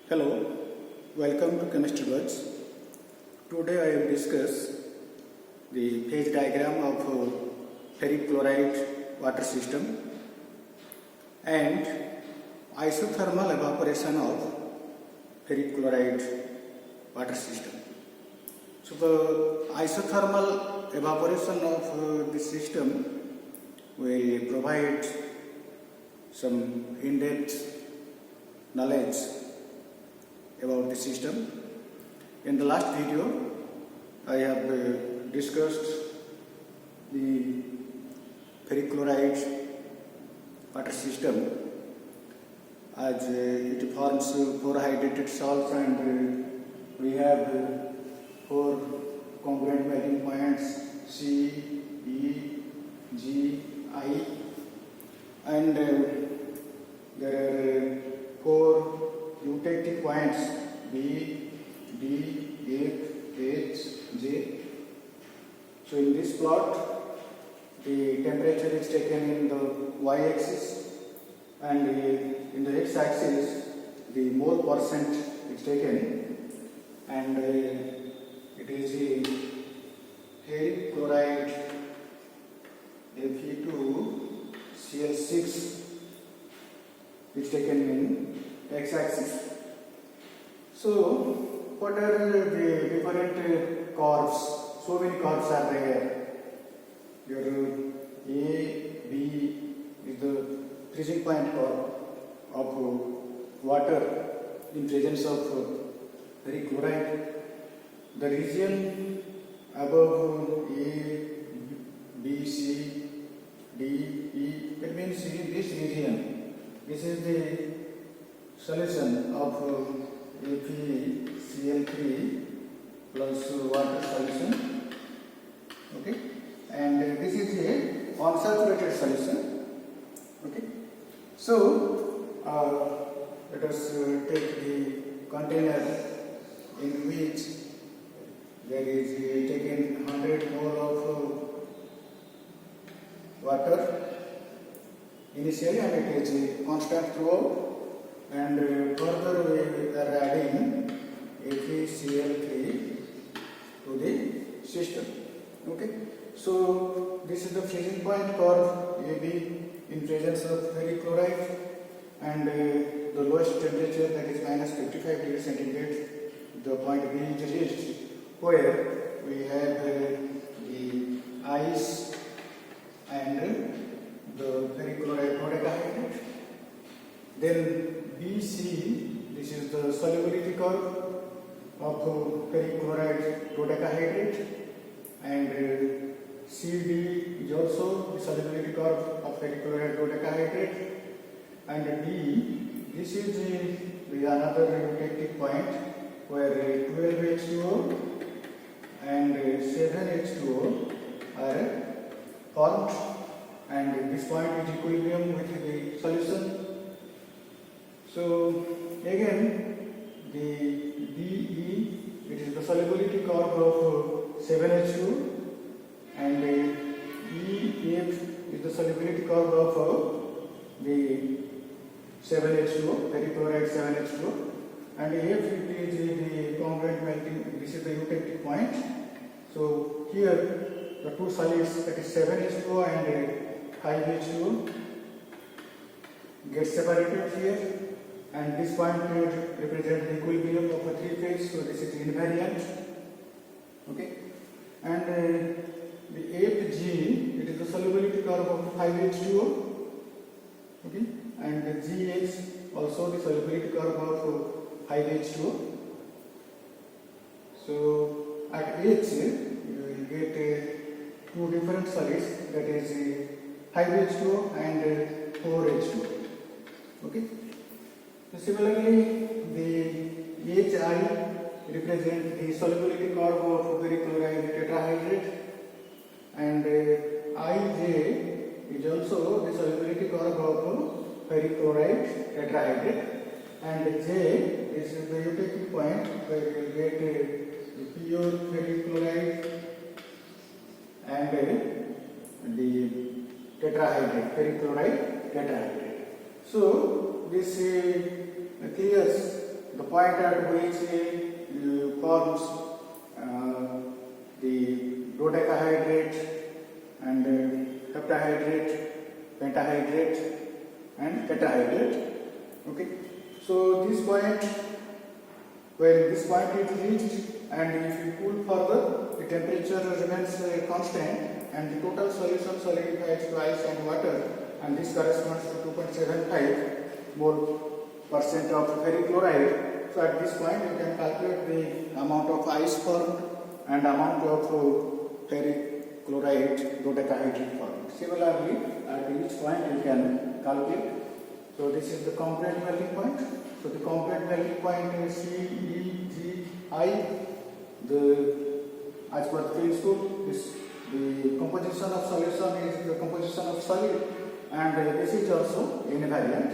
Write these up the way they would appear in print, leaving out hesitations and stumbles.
Hello, welcome to Chemistry Words. Today I will discuss the phase diagram of ferric chloride water system and isothermal evaporation of ferric chloride water system. So the isothermal evaporation of this system will provide some in-depth knowledge about the system. In the last video, I have discussed the ferric chloride water system as it forms 4 hydrated salts and we have 4 congruent melting points C, E, G, I, and there are 4 eutectic points B, D, F, H, J. So in this plot, the temperature is taken in the y-axis and in the x-axis the mole percent is taken, and it is the ferric chloride Fe2Cl6 is taken in x-axis. So what are the different curves? So many curves are there. Your A, B is the freezing point curve of water in presence of ferric chloride. The region above A, B, C, D, E, that means in this region, this is the solution of FeCl3 plus water solution, okay, and this is a unsaturated solution, okay. So let us take the container in which there is taken 100 mole of water initially, and it is constant throughout, and further we are adding FeCl3 to the system, okay. So this is the freezing point curve AB in presence of ferric chloride, and the lowest temperature, that is minus 55 degrees centigrade, the point B is reached, where we have the ice and the ferric chloride dodecahydrate. Then BC, this is the solubility curve of ferric chloride dodecahydrate, and CD is also the solubility curve of ferric chloride dodecahydrate, and D, this is the another eutectic point where 12H2O and 7H2O are formed, and this point is equilibrium with the solution. So again, the DE, it is the solubility curve of 7H2, and EF is the solubility curve of the 7H2O, ferric chloride 7H2O, and F it is the congruent melting, this is the eutectic point. So here the two solids, that is 7H2O and 5H2O, get separated here, and this point represents the equilibrium of a 3 phase, so this is invariant, okay. And the FG, it is the solubility curve of 5H2O, okay, and the GH also the solubility curve of 5H2O. So at H you will get 2 different solids, that is 5H2O and 4H2O, okay. Similarly, the HI represents the solubility curve of ferric chloride tetrahydrate, and IJ is also the solubility curve of ferric chloride tetrahydrate, and J is the eutectic point where you will get the pure ferric chloride and the tetrahydrate, ferric chloride tetrahydrate. So this clears the point at which forms the dodecahydrate and heptahydrate, pentahydrate and tetrahydrate. Okay, so this point, when this point is reached and if you cool further, the temperature remains constant and the total solution solidifies to ice and water, and this corresponds to 2.75 mole percent of ferric chloride. So at this point you can calculate the amount of ice formed and amount of ferric chloride dodecahydrate formed. Similarly, at each point you can calculate. So this is the component melting point. So the component melting point is C, E, G, I. As per the principle, the composition of solution is the composition of solid, and this is also invariant.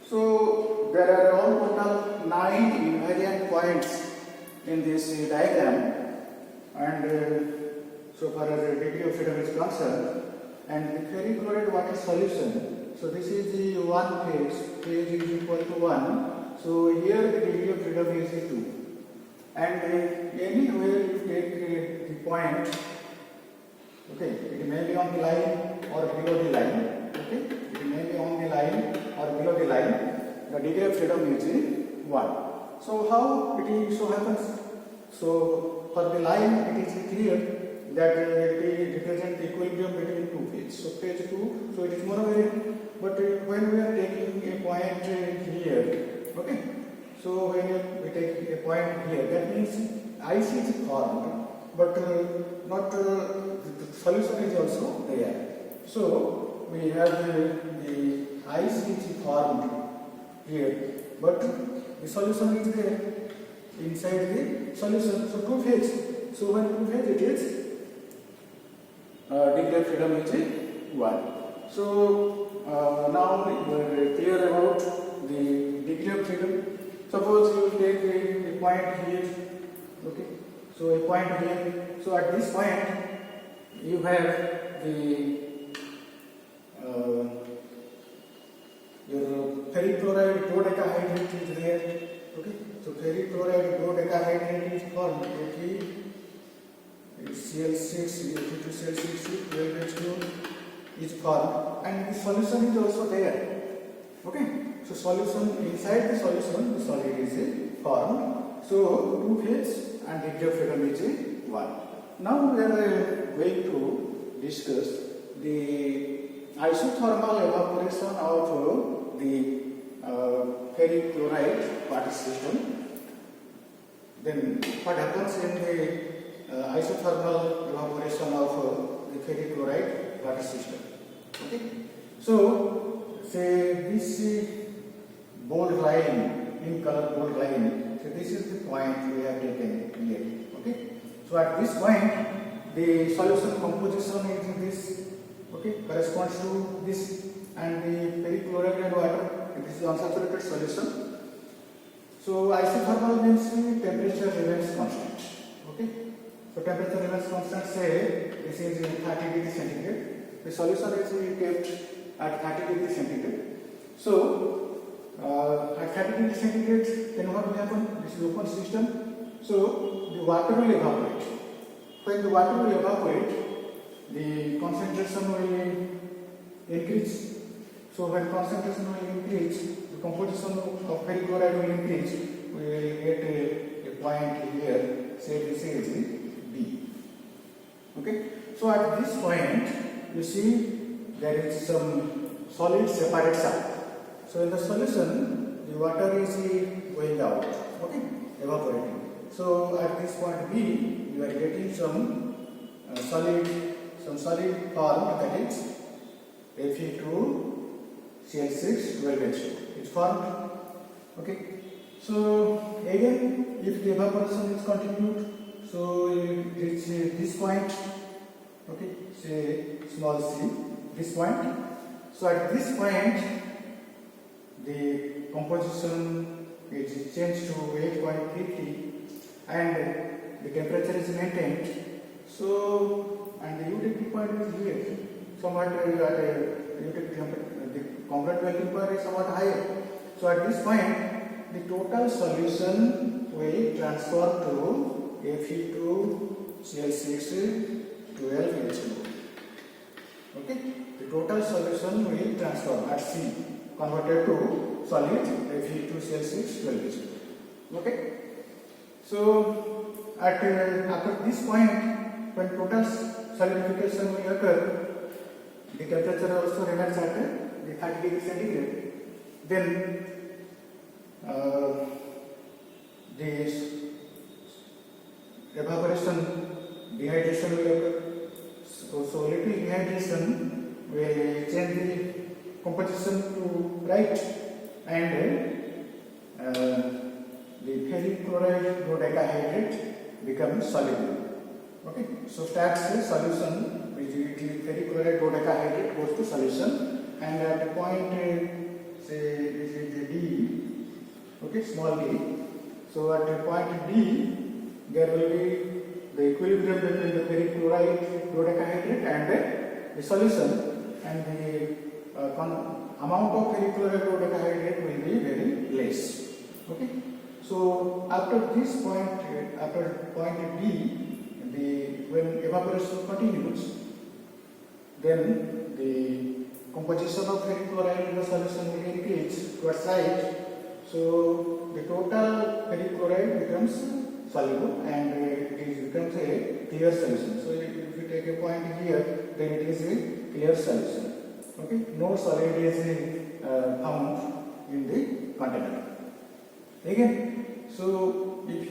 So there are all total 9 invariant points in this diagram, and so far as the degree of freedom is concerned, and the ferric chloride water solution. So this is the one phase is equal to 1. So here the degree of freedom is 2. And anywhere you take the point, okay, it may be on the line or below the line, okay, it may be on the line or below the line, the degree of freedom is 1. So how it so happens? So for the line it is clear that it represents the equilibrium between two phases. So phase 2, so it is monovariant. But when we are taking a point here, okay, so when we take a point here, that means ice is formed, but not the solution is also there. So we have the ice is formed here, but the solution is there inside the solution. So two phase. So when two phase, it is degree of freedom is 1. So now we are clear about the degree of freedom. Suppose you take a point here, okay, so a point here. So at this point you have the your ferric chloride dodecahydrate is there, okay. So ferric chloride dodecahydrate is formed, Cl6, Fe2Cl6, 12H2 is formed, and the solution is also there, okay. So solution, inside the solution, the solid is formed. So two phase and degree of freedom is 1. Now we are going to discuss the isothermal evaporation of the ferric chloride water system. Then what happens in the isothermal evaporation of the ferric chloride water system? Okay. So say this bold line, in color bold line. So this is the point we have taken here. Okay. So at this point, the solution composition is this. Okay, corresponds to this, and the ferric chloride and water. This is unsaturated solution. So isothermal means temperature remains constant. Okay. So temperature remains constant. Say this is 30 degrees centigrade. The solution is kept at 30 degrees centigrade. So at 30 degrees centigrade, then what will happen? This is open system. So the water will evaporate. When the water will evaporate, the concentration will increase. So when concentration will increase, the composition of ferric chloride will increase. We will get a point here. Say this is B. Okay. So at this point, you see there is some solid separation. So in the solution, the water is going out, okay, evaporating. So at this point B, you are getting some solid form, that is Fe2Cl6 12H2. It's formed, okay. So again, if the evaporation is continued, so it reaches this point, okay, say small c, this point. So at this point, the composition is changed to 8.50 and the temperature is maintained. So, and the utility point is here. Somewhat the component melting point is somewhat higher. So at this point, the total solution will transfer to Fe2Cl6 12H2. Okay, the total solution will transform at C, converted to solid Fe2Cl6 12H2. Okay, so at after this point, when total solidification will occur, the temperature also remains at the 30 degree centigrade. Then this evaporation, dehydration will occur. So little dehydration will change the composition to bright, and the ferric chloride dodecahydrate becomes soluble. Okay, so starts the solution which is ferric chloride dodecahydrate goes to solution, and at the point say this is the D, okay, small d. So at the point D there will be the equilibrium between the ferric chloride dodecahydrate and the solution, and the amount of ferric chloride dodecahydrate will be very less. Okay, so after this point, after point D, when evaporation continues, then the composition of ferric chloride in the solution will increase towards right. So the total ferric chloride becomes soluble, and it becomes a clear solution. So if you take a point here, then it is a clear solution. Okay, no solid is found in the container. Again, so if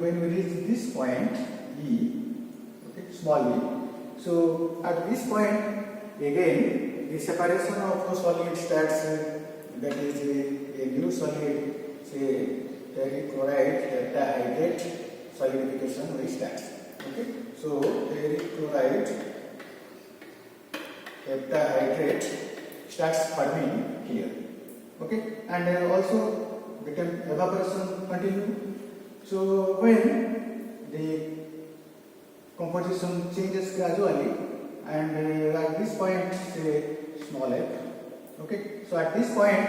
when we reach this point E, okay, small e, so at this point again the separation of the solid starts, that is a new solid, say ferric chloride heptahydrate solidification will start. Okay, so ferric chloride heptahydrate starts forming here. Okay, and also the evaporation continue. So when the composition changes gradually, and at this point say small f. Okay, so at this point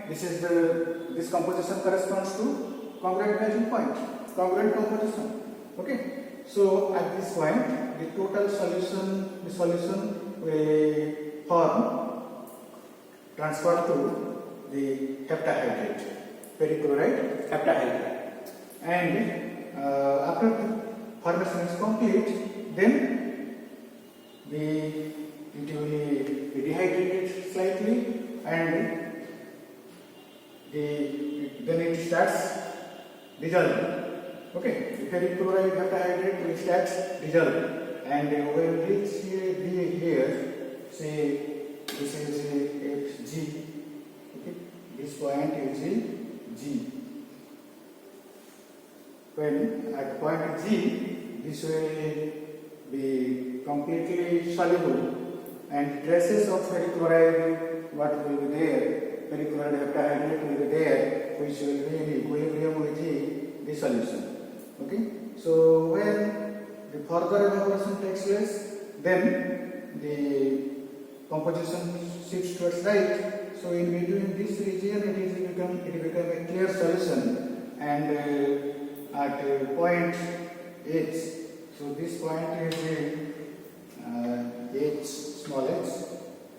this composition corresponds to congruent melting point, congruent composition. Okay, so at this point the total solution will form transfer to the heptahydrate, ferric chloride heptahydrate, and after the formation is complete, then it will be dehydrated slightly, and then it starts dissolving. Okay, the ferric chloride heptahydrate will start dissolving, and when we reach here, say this is Fg. Okay, this point is G. When at point G, this will be completely soluble, and traces of ferric chloride, what will be there, ferric chloride heptahydrate will be there, which will be in equilibrium with the solution. Okay, so when the further evaporation takes place, then the composition shifts towards right. So in between this region, it become a clear solution, and at point H, so this point is H, small h.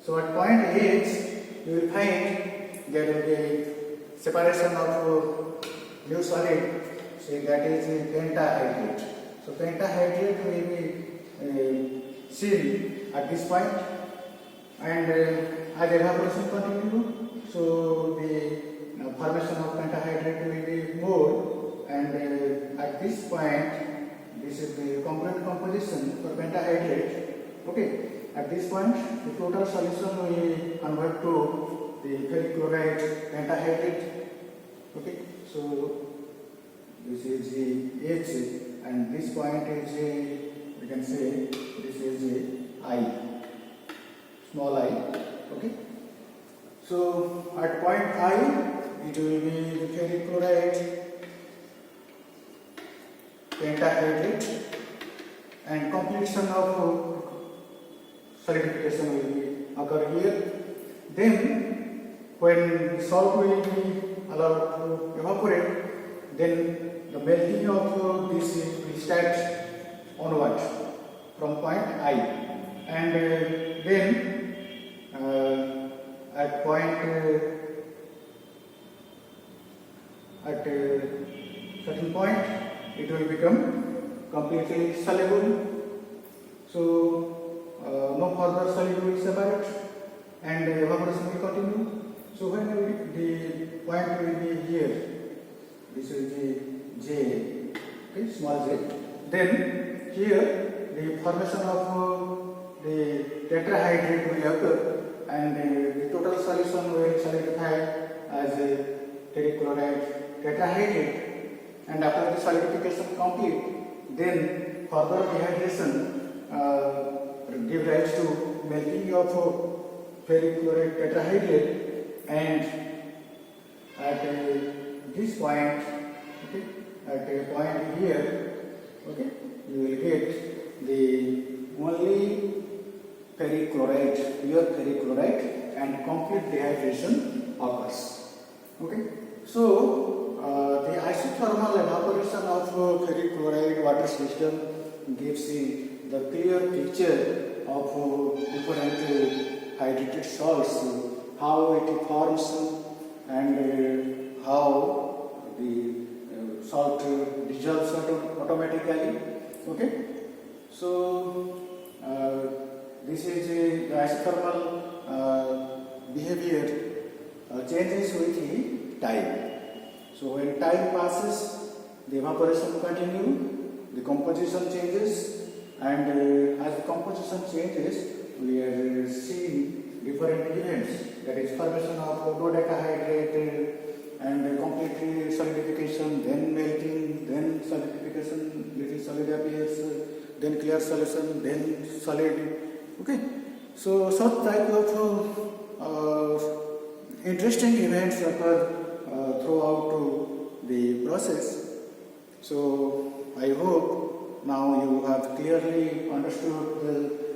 So at point H, you will find there will be separation of new solid, so that is pentahydrate. So pentahydrate will be seen at this point, and as evaporation continues, so the formation of pentahydrate will be more, and at this point, this is the component composition for pentahydrate. Okay, at this point, the total solution will convert to the ferric chloride pentahydrate. Okay, so this is the H, and this point is we can say this is I, small I. Okay, so at point I, it will be the ferric chloride pentahydrate, and completion of solidification will occur here. Then when the salt will be allowed to evaporate, then the melting of this will start onward from point I, and then at point at certain point it will become completely soluble. So no further solid will separate and evaporation will continue. So when the point will be here, this is the J, okay, small j. Then here the formation of the tetrahydrate will occur, and the total solution will solidify as ferric chloride tetrahydrate. And after the solidification complete, then further dehydration give rise to melting of ferric chloride tetrahydrate, and at this point, okay, at a point here, okay, you will get the only ferric chloride, pure ferric chloride, and complete dehydration occurs. Okay, so the isothermal evaporation of ferric chloride water system gives the clear picture of different hydrated salts, how it forms, and how the salt dissolves automatically. Okay, so this is the isothermal behavior changes with the time. So when time passes, the evaporation continue, the composition changes, and as the composition changes, we are seeing different events, that is formation of dodecahydrate and complete solidification, then melting, then solidification, little solid appears, then clear solution, then solid. Okay, so such type of interesting events occur throughout the process. So I hope now you have clearly understood the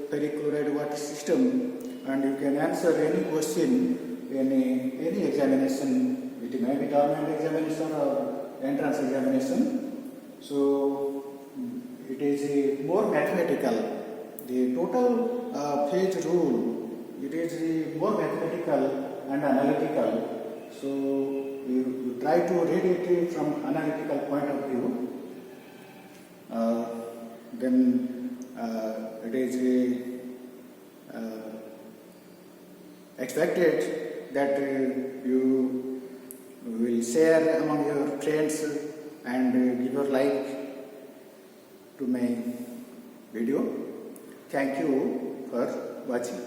ferric chloride water system, and you can answer any question in any examination. It may be government examination or entrance examination. So it is more mathematical. The total phase rule, it is more mathematical and analytical. So you try to read it from analytical point of view. Then it is expected that you will share among your friends and give your like to my video. Thank you for watching.